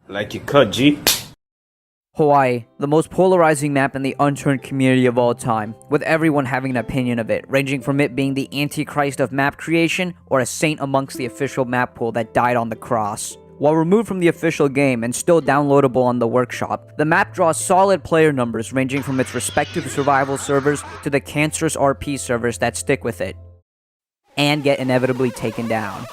Like you cut, G. Hawaii, the most polarizing map in the Unturned community of all time, with everyone having an opinion of it, ranging from it being the antichrist of map creation, or a saint amongst the official map pool that died on the cross. While removed from the official game and still downloadable on the workshop, the map draws solid player numbers ranging from its respective survival servers to the cancerous RP servers that stick with it, and get inevitably taken down.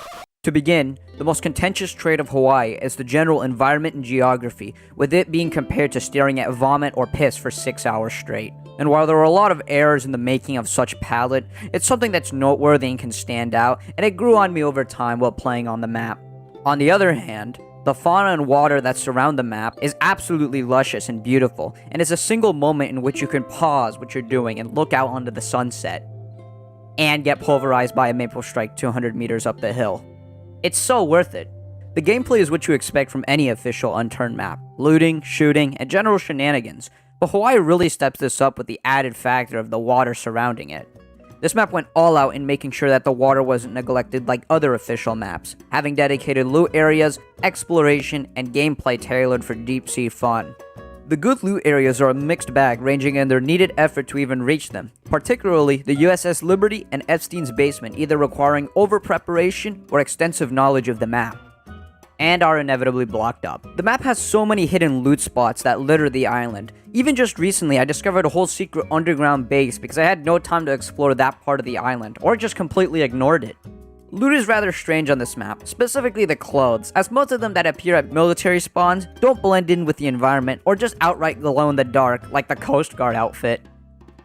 To begin, the most contentious trait of Hawaii is the general environment and geography, with it being compared to staring at vomit or piss for 6 hours straight. And while there are a lot of errors in the making of such palette, it's something that's noteworthy and can stand out, and it grew on me over time while playing on the map. On the other hand, the fauna and water that surround the map is absolutely luscious and beautiful, and is a single moment in which you can pause what you're doing and look out onto the sunset, and get pulverized by a maple strike 200 meters up the hill. It's so worth it. The gameplay is what you expect from any official Unturned map: looting, shooting, and general shenanigans, but Hawaii really steps this up with the added factor of the water surrounding it. This map went all out in making sure that the water wasn't neglected like other official maps, having dedicated loot areas, exploration, and gameplay tailored for deep sea fun. The good loot areas are a mixed bag, ranging in their needed effort to even reach them, particularly the USS Liberty and Epstein's Basement, either requiring over-preparation or extensive knowledge of the map, and are inevitably blocked up. The map has so many hidden loot spots that litter the island. Even just recently, I discovered a whole secret underground base because I had no time to explore that part of the island, or just completely ignored it. Loot is rather strange on this map, specifically the clothes, as most of them that appear at military spawns don't blend in with the environment or just outright glow in the dark like the Coast Guard outfit.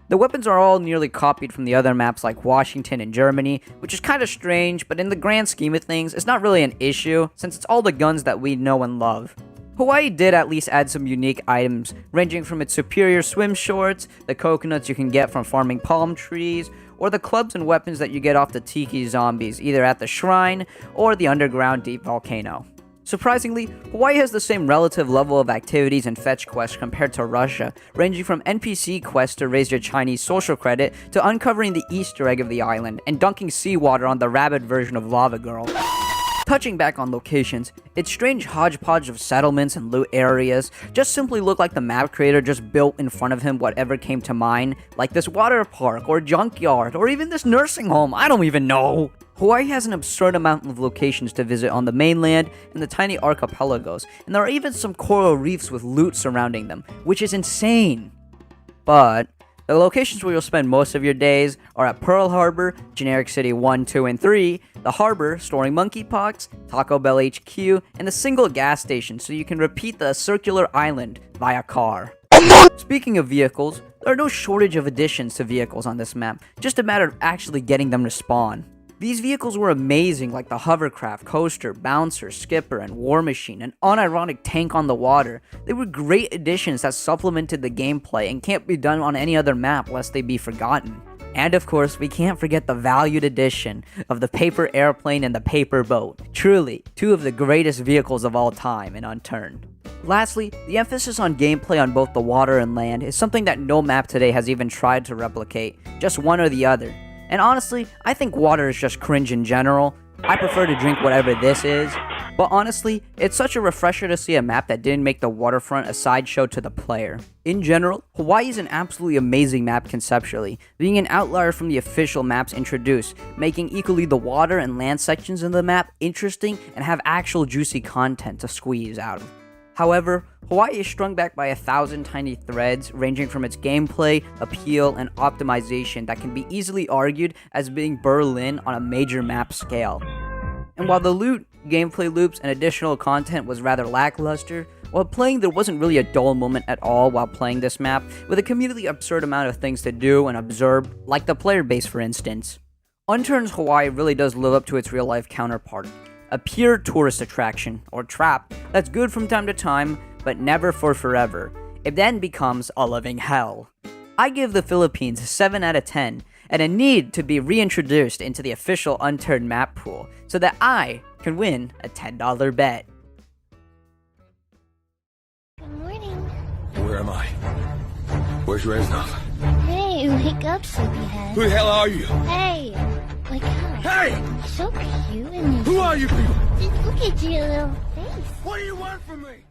The weapons are all nearly copied from the other maps like Washington and Germany, which is kinda strange, but in the grand scheme of things, it's not really an issue since it's all the guns that we know and love. Hawaii did at least add some unique items, ranging from its superior swim shorts, the coconuts you can get from farming palm trees, or the clubs and weapons that you get off the tiki zombies, either at the shrine or the underground deep volcano. Surprisingly, Hawaii has the same relative level of activities and fetch quests compared to Russia, ranging from NPC quests to raise your Chinese social credit to uncovering the Easter egg of the island and dunking seawater on the rabid version of Lava Girl. Touching back on locations, its strange hodgepodge of settlements and loot areas just simply look like the map creator just built in front of him whatever came to mind, like this water park or junkyard or even this nursing home, I don't even know. Hawaii has an absurd amount of locations to visit on the mainland and the tiny archipelagos, and there are even some coral reefs with loot surrounding them, which is insane. But the locations where you'll spend most of your days are at Pearl Harbor, Generic City 1, 2, and 3, the harbor storing monkeypox, Taco Bell HQ, and a single gas station so you can repeat the circular island via car. Speaking of vehicles, there are no shortage of additions to vehicles on this map, just a matter of actually getting them to spawn. These vehicles were amazing, like the hovercraft, coaster, bouncer, skipper, and war machine, an unironic tank on the water. They were great additions that supplemented the gameplay and can't be done on any other map lest they be forgotten. And of course, we can't forget the valued addition of the paper airplane and the paper boat. Truly, two of the greatest vehicles of all time in Unturned. Lastly, the emphasis on gameplay on both the water and land is something that no map today has even tried to replicate, just one or the other. And honestly, I think water is just cringe in general. I prefer to drink whatever this is. But honestly, it's such a refresher to see a map that didn't make the waterfront a sideshow to the player. In general, Hawaii is an absolutely amazing map conceptually, being an outlier from the official maps introduced, making equally the water and land sections of the map interesting and have actual juicy content to squeeze out of. However, Hawaii is strung back by 1,000 tiny threads, ranging from its gameplay, appeal, and optimization that can be easily argued as being Berlin on a major map scale. And while the loot, gameplay loops, and additional content was rather lackluster, while playing there wasn't really a dull moment at all while playing this map, with a completely absurd amount of things to do and observe, like the player base for instance. Unturned's Hawaii really does live up to its real life counterpart. A pure tourist attraction, or trap, that's good from time to time, but never for forever. It then becomes a living hell. I give the Philippines a 7 out of 10, and a need to be reintroduced into the official Unturned map pool, so that I can win a $10 bet. Good morning. Where am I? Where's Reznov? Hey, wake up, sleepyhead. Who the hell are you? Hey, wake up. Hey! So cute and Who are you people? just look at your little face. What do you want from me?